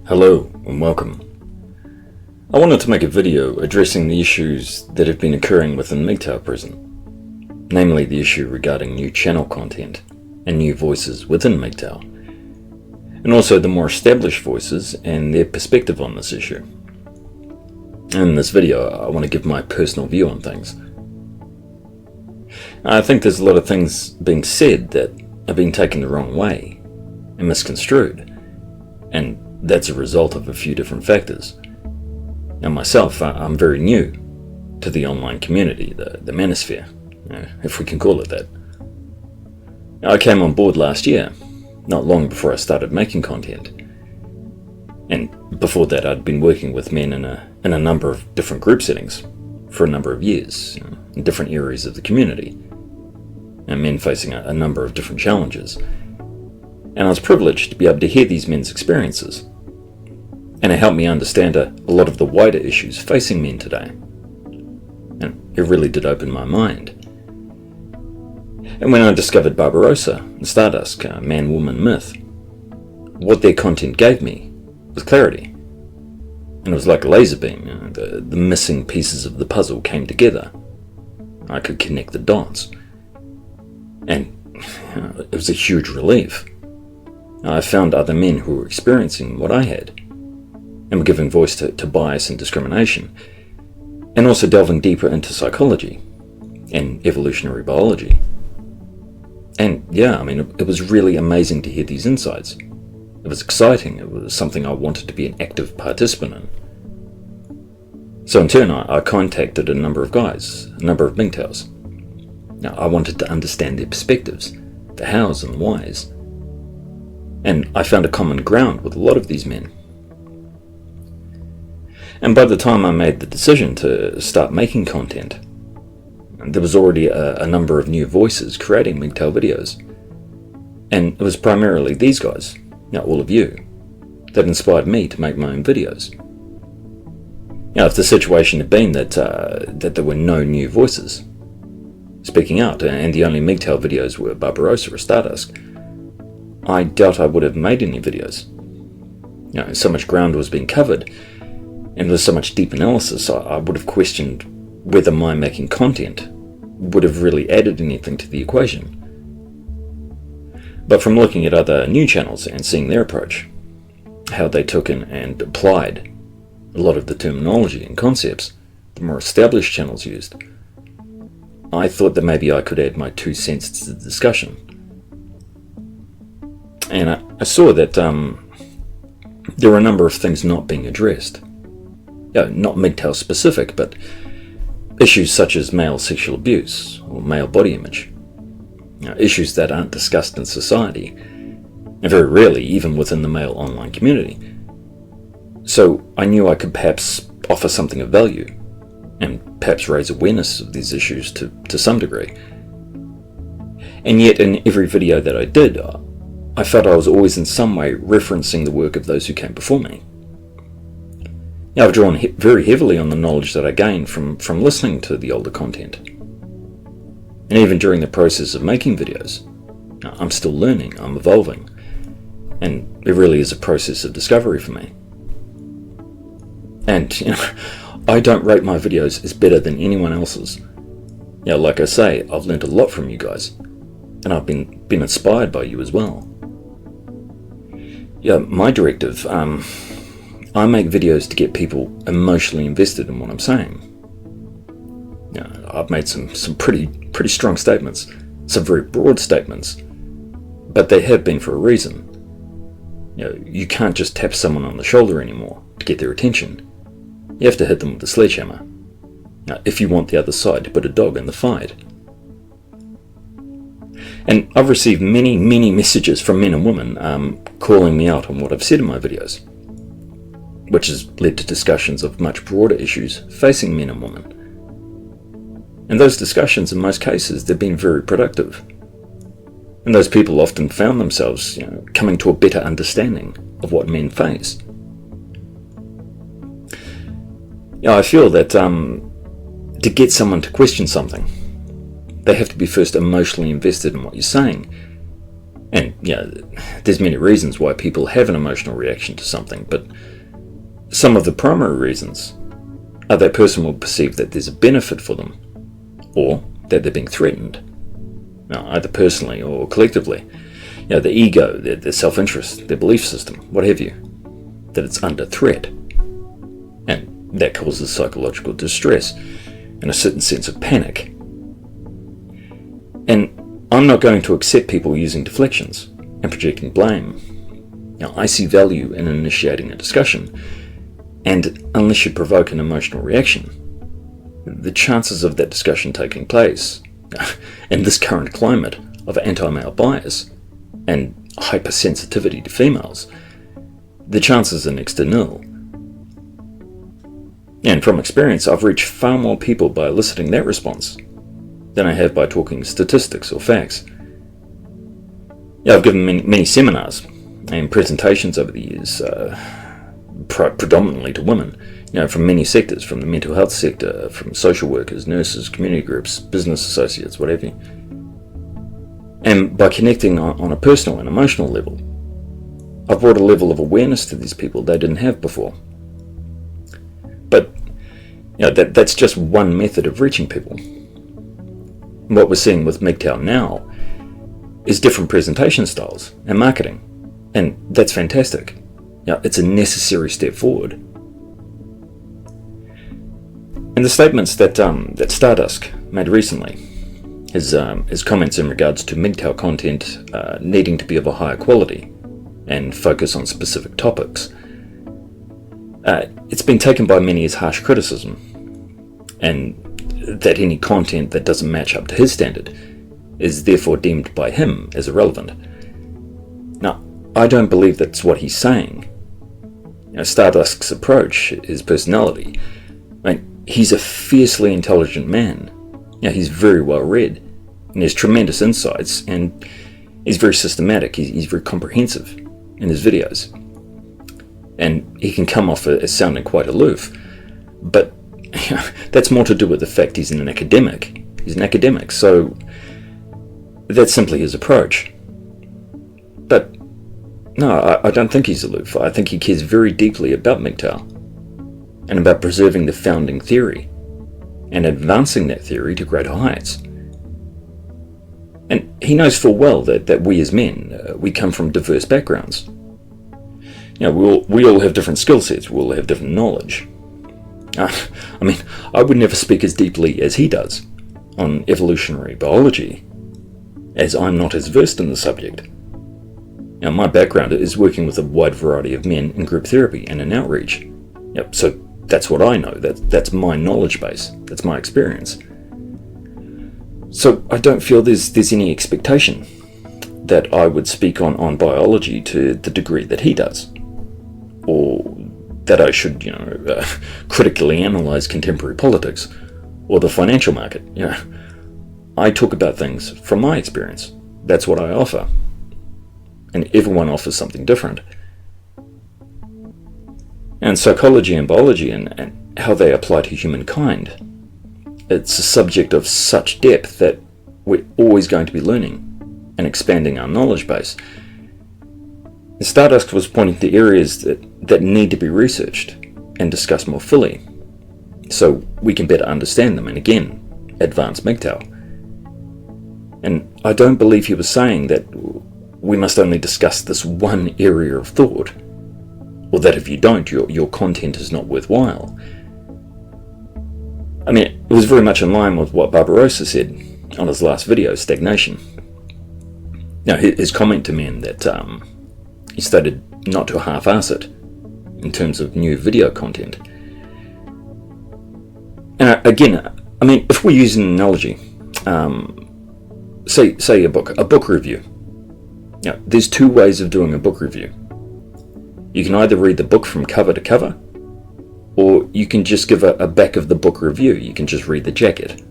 Hello and welcome. I wanted to make a video addressing the issues that have been occurring within Mgtow prison, namely the issue regarding new channel content and new voices within Mgtow, and also the more established voices and their perspective on this issue. In this video, I want to give my personal view on things. I think there's a lot of things being said that have been taken the wrong way and misconstrued, and that's a result of a few different factors. Now myself, I'm very new to the online community, the manosphere, if we can call it that. I came on board last year, not long before I started making content. And before that I'd been working with men in a number of different group settings for a number of years, in different areas of the community, and men facing a number of different challenges. And I was privileged to be able to hear these men's experiences, and it helped me understand a lot of the wider issues facing men today. And it really did open my mind. And when I discovered Barbarossa and Stardust, man-woman myth, what their content gave me was clarity. And it was like a laser beam, the missing pieces of the puzzle came together. I could connect the dots. And it was a huge relief. I found other men who were experiencing what I had, and were giving voice to bias and discrimination, and also delving deeper into psychology and evolutionary biology. And yeah, it was really amazing to hear these insights. It was exciting, it was something I wanted to be an active participant in. So in turn, I contacted a number of guys, a number of Mgtows. Now, I wanted to understand their perspectives, the hows and the whys. And I found a common ground with a lot of these men. And by the time I made the decision to start making content, there was already a number of new voices creating Mgtow videos. And it was primarily these guys, all of you, that inspired me to make my own videos. If the situation had been that there were no new voices speaking out, and the only Mgtow videos were Barbarossa or Stardust, I doubt I would have made any videos. So much ground was being covered, and with so much deep analysis, I would have questioned whether my making content would have really added anything to the equation. But from looking at other new channels and seeing their approach, how they took in and applied a lot of the terminology and concepts the more established channels used, I thought that maybe I could add my 2 cents to the discussion. And I saw that there were a number of things not being addressed. Not Mgtow specific, but issues such as male sexual abuse or male body image. Issues that aren't discussed in society, and very rarely even within the male online community. So I knew I could perhaps offer something of value, and perhaps raise awareness of these issues to some degree. And yet in every video that I did, I felt I was always in some way referencing the work of those who came before me. I've drawn very heavily on the knowledge that I gained from listening to the older content. And even during the process of making videos, I'm still learning, I'm evolving, and it really is a process of discovery for me. And I don't rate my videos as better than anyone else's. Like I say, I've learned a lot from you guys, and I've been inspired by you as well. My directive, I make videos to get people emotionally invested in what I'm saying. I've made some pretty strong statements, some very broad statements, but they have been for a reason. You can't just tap someone on the shoulder anymore to get their attention. You have to hit them with a sledgehammer, if you want the other side to put a dog in the fight. And I've received many messages from men and women calling me out on what I've said in my videos, which has led to discussions of much broader issues facing men and women. And those discussions, in most cases, they've been very productive. And those people often found themselves coming to a better understanding of what men face. I feel that to get someone to question something, they have to be first emotionally invested in what you're saying, And, there's many reasons why people have an emotional reaction to something, but some of the primary reasons are that person will perceive that there's a benefit for them, or that they're being threatened. Now, either personally or collectively. The ego, their self-interest, their belief system, what have you, that it's under threat. And that causes psychological distress and a certain sense of panic. And I'm not going to accept people using deflections and projecting blame. I see value in initiating a discussion, and unless you provoke an emotional reaction, the chances of that discussion taking place, in this current climate of anti-male bias and hypersensitivity to females, the chances are next to nil. And from experience, I've reached far more people by eliciting that response than I have by talking statistics or facts. I've given many seminars and presentations over the years, predominantly to women, from many sectors, from the mental health sector, from social workers, nurses, community groups, business associates, whatever. And by connecting on a personal and emotional level, I've brought a level of awareness to these people they didn't have before. But that's just one method of reaching people. What we're seeing with Mgtow now is different presentation styles and marketing, and that's fantastic. It's a necessary step forward. And the statements that Stardust made recently, his comments in regards to Mgtow content needing to be of a higher quality and focus on specific topics, it's been taken by many as harsh criticism, and that any content that doesn't match up to his standard is therefore deemed by him as irrelevant. Now, I don't believe that's what he's saying. Stardust's approach, his personality, he's a fiercely intelligent man. He's very well read, and has tremendous insights, and he's very systematic. He's very comprehensive in his videos, and he can come off as sounding quite aloof, but that's more to do with the fact he's an academic. He's an academic, so that's simply his approach. But no, I don't think he's aloof. I think he cares very deeply about Mgtow and about preserving the founding theory and advancing that theory to greater heights. And he knows full well that we as men, we come from diverse backgrounds. We all have different skill sets, we all have different knowledge. I would never speak as deeply as he does on evolutionary biology, as I'm not as versed in the subject. My background is working with a wide variety of men in group therapy and in outreach. So that's what I know. That's my knowledge base. That's my experience. So I don't feel there's any expectation that I would speak on biology to the degree that he does, or that I should, critically analyze contemporary politics or the financial market. I talk about things from my experience. That's what I offer. And everyone offers something different. And psychology and biology and how they apply to humankind, it's a subject of such depth that we're always going to be learning and expanding our knowledge base. Stardust was pointing to areas that need to be researched and discussed more fully, so we can better understand them and again, advance Mgtow. And I don't believe he was saying that we must only discuss this one area of thought, or that if you don't, your content is not worthwhile. It was very much in line with what Barbarossa said on his last video, Stagnation. Now, his comment to men that he stated not to half-ass it in terms of new video content. And again, if we use an analogy, say a book review. Now, there's two ways of doing a book review. You can either read the book from cover to cover, or you can just give a back of the book review. You can just read the jacket.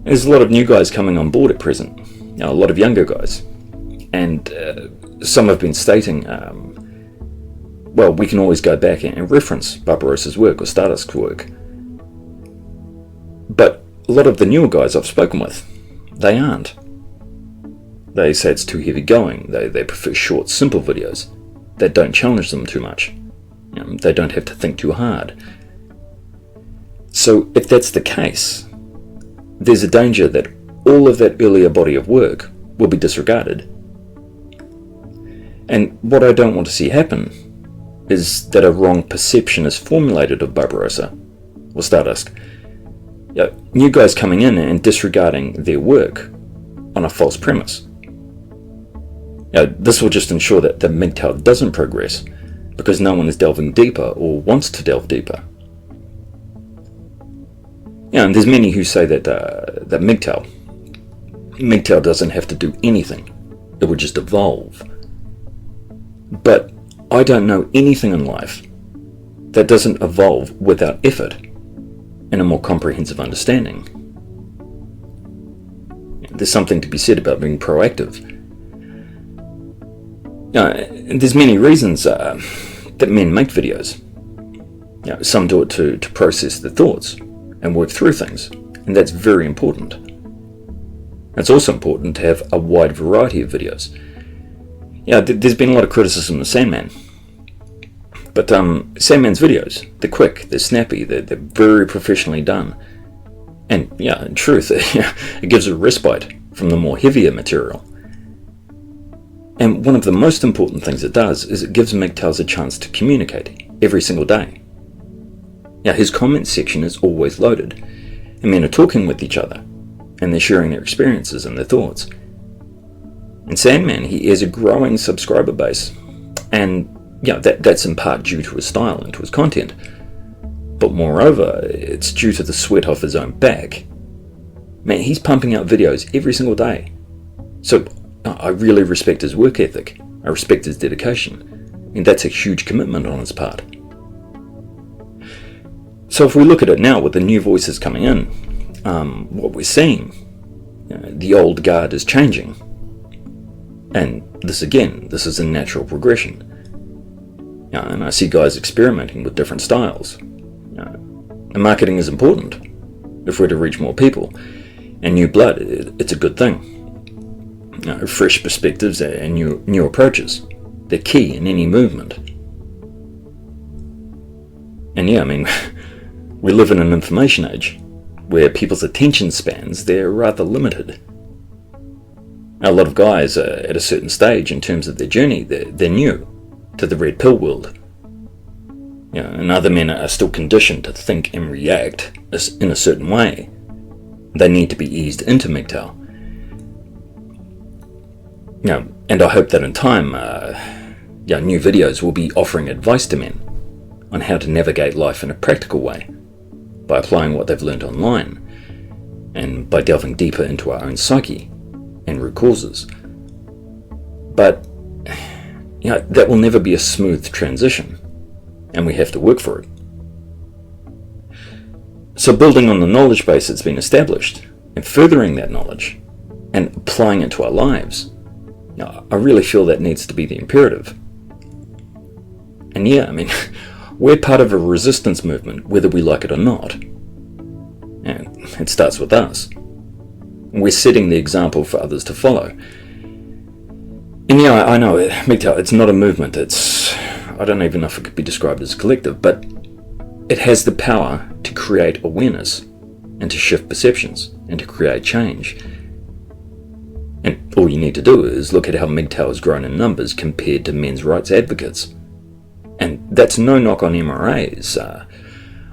There's a lot of new guys coming on board at present, a lot of younger guys, and some have been stating, we can always go back and reference Barbarossa's work or Stardust's work. But a lot of the newer guys I've spoken with, they aren't. They say it's too heavy going. They prefer short, simple videos that don't challenge them too much. They don't have to think too hard. So if that's the case, there's a danger that all of that earlier body of work will be disregarded. And what I don't want to see happen is that a wrong perception is formulated of Barbarossa or Stardust. New guys coming in and disregarding their work on a false premise. This will just ensure that the Mgtow doesn't progress because no one is delving deeper or wants to delve deeper. And there's many who say that Mgtow doesn't have to do anything. It would just evolve. But I don't know anything in life that doesn't evolve without effort and a more comprehensive understanding. There's something to be said about being proactive. There's many reasons that men make videos. Some do it to process their thoughts and work through things, and that's very important. It's also important to have a wide variety of videos. There's been a lot of criticism of Sandman, but Sandman's videos, they're quick, they're snappy, they're very professionally done, and in truth, it gives a respite from the more heavier material. And one of the most important things it does is it gives Mgtows a chance to communicate every single day. His comment section is always loaded, and men are talking with each other, and they're sharing their experiences and their thoughts. And Sandman, he has a growing subscriber base, and that's in part due to his style and to his content. But moreover, it's due to the sweat off his own back. Man, he's pumping out videos every single day. So I really respect his work ethic. I respect his dedication. And that's a huge commitment on his part. So if we look at it now with the new voices coming in, what we're seeing, the old guard is changing. And this is a natural progression. And I see guys experimenting with different styles. And marketing is important if we're to reach more people. And new blood, it's a good thing. Fresh perspectives and new approaches, they're key in any movement. And we live in an information age where people's attention spans, they're rather limited. A lot of guys are at a certain stage in terms of their journey, they're new to the red pill world. And other men are still conditioned to think and react in a certain way. They need to be eased into Mgtow. And I hope that in time, new videos will be offering advice to men on how to navigate life in a practical way by applying what they've learned online and by delving deeper into our own psyche and root causes. But that will never be a smooth transition, and we have to work for it. So building on the knowledge base that's been established and furthering that knowledge and applying it to our lives, I really feel that needs to be the imperative. And we're part of a resistance movement, whether we like it or not. And it starts with us. We're setting the example for others to follow. And I know, Mgtow, it's not a movement, I don't even know if it could be described as a collective, but it has the power to create awareness and to shift perceptions and to create change. And all you need to do is look at how Mgtow has grown in numbers compared to men's rights advocates. And that's no knock on MRAs.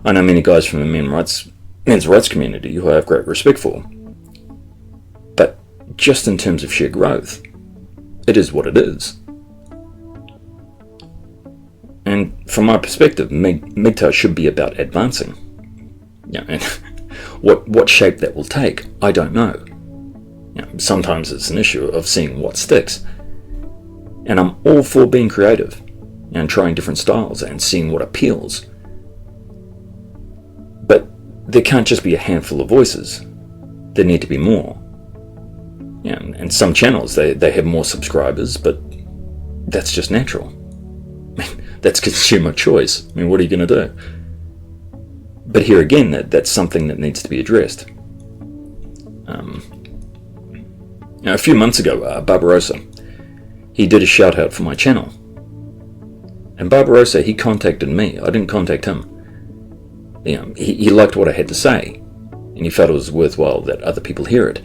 I know many guys from the men's rights community who I have great respect for. But just in terms of sheer growth, it is what it is. And from my perspective, Mgtow should be about advancing. And what shape that will take, I don't know. Sometimes it's an issue of seeing what sticks. And I'm all for being creative and trying different styles and seeing what appeals. But there can't just be a handful of voices. There need to be more. And some channels, they have more subscribers, but that's just natural. That's consumer choice. What are you going to do? But here again, that's something that needs to be addressed. A few months ago, Barbarossa, he did a shout out for my channel. And Barbarossa, he contacted me. I didn't contact him. He liked what I had to say, and he felt it was worthwhile that other people hear it.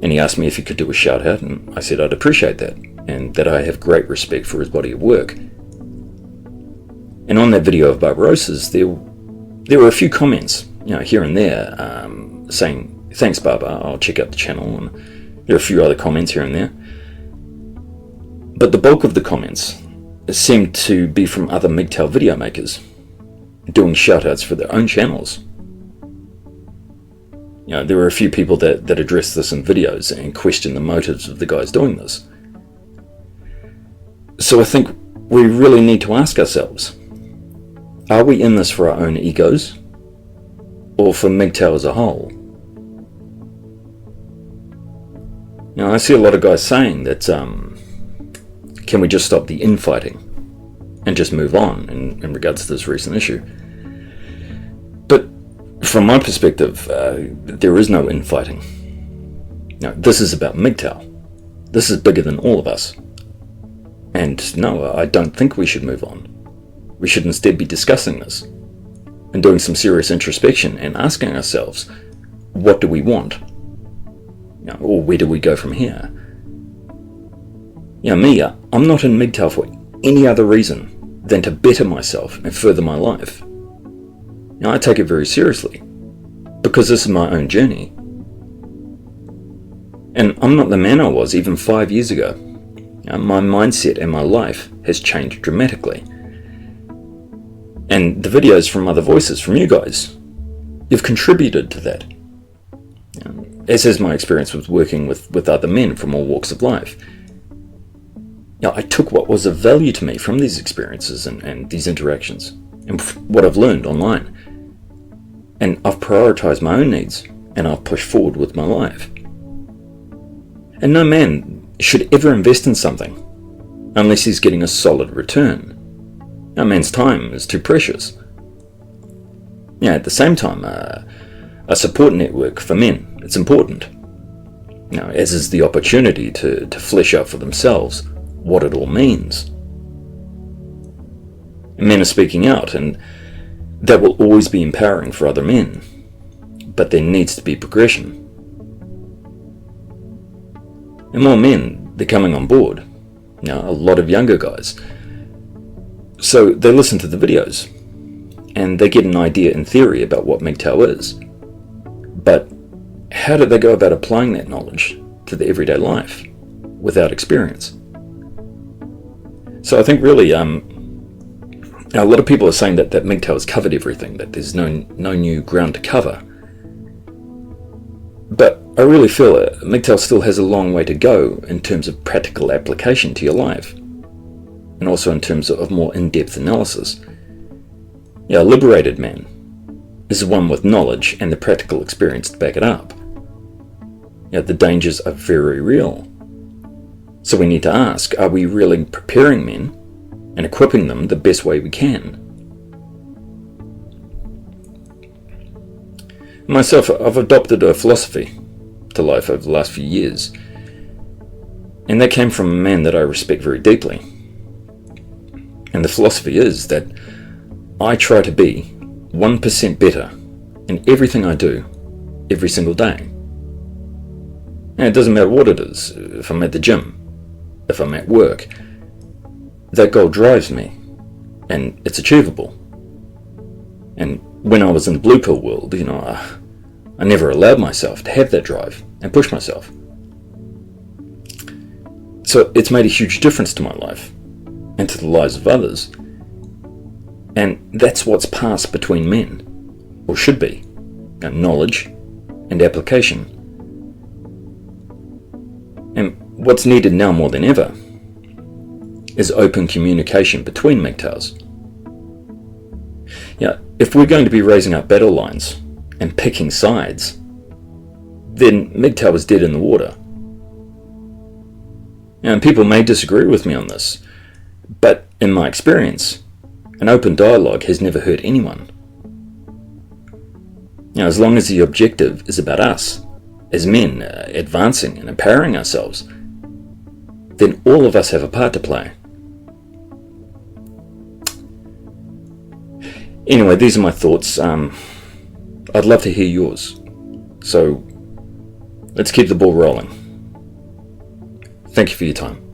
And he asked me if he could do a shout out, and I said I'd appreciate that, and that I have great respect for his body of work. And on that video of Barbarossa's, there were a few comments, here and there, saying, "Thanks, Barbara, I'll check out the channel," and there are a few other comments here and there. But the bulk of the comments seemed to be from other Mgtow video makers, doing shout-outs for their own channels. There were a few people that addressed this in videos and questioned the motives of the guys doing this. So I think we really need to ask ourselves, are we in this for our own egos, or for Mgtow as a whole? I see a lot of guys saying that, can we just stop the infighting and just move on in regards to this recent issue? But from my perspective, there is no infighting. This is about Mgtow. This is bigger than all of us. And no, I don't think we should move on. We should instead be discussing this and doing some serious introspection and asking ourselves, what do we want? Or where do we go from here? Me, I'm not in Mgtow for any other reason than to better myself and further my life. I take it very seriously, because this is my own journey. And I'm not the man I was even 5 years ago. My mindset and my life has changed dramatically. And the videos from other voices, from you guys, you've contributed to that. As is my experience with working with other men from all walks of life. I took what was of value to me from these experiences and these interactions, and what I've learned online. And I've prioritized my own needs, and I've pushed forward with my life. And no man should ever invest in something unless he's getting a solid return. A man's time is too precious. At the same time, a support network for men, it's important. As is the opportunity to flesh out for themselves what it all means. And men are speaking out, and that will always be empowering for other men. But there needs to be progression. And more men, they're coming on board. A lot of younger guys. So they listen to the videos, and they get an idea in theory about what Mgtow is. But how do they go about applying that knowledge to their everyday life without experience? So I think really, a lot of people are saying that Mgtow has covered everything, that there's no new ground to cover. But I really feel Mgtow still has a long way to go in terms of practical application to your life, and also in terms of more in-depth analysis. A liberated man is one with knowledge and the practical experience to back it up. The dangers are very real. So we need to ask, are we really preparing men and equipping them the best way we can? Myself, I've adopted a philosophy to life over the last few years, and that came from a man that I respect very deeply. And the philosophy is that I try to be 1% better in everything I do every single day. And it doesn't matter what it is, if I'm at the gym, if I'm at work, that goal drives me, and it's achievable. And when I was in the blue pill world, I never allowed myself to have that drive and push myself. So it's made a huge difference to my life and to the lives of others. And that's what's passed between men, or should be, knowledge and application. And what's needed now more than ever is open communication between Mgtows. If we're going to be raising up battle lines and picking sides, then Mgtow is dead in the water. And people may disagree with me on this, but in my experience, an open dialogue has never hurt anyone. As long as the objective is about us as men, advancing and empowering ourselves, then all of us have a part to play. Anyway, these are my thoughts. I'd love to hear yours. So let's keep the ball rolling. Thank you for your time.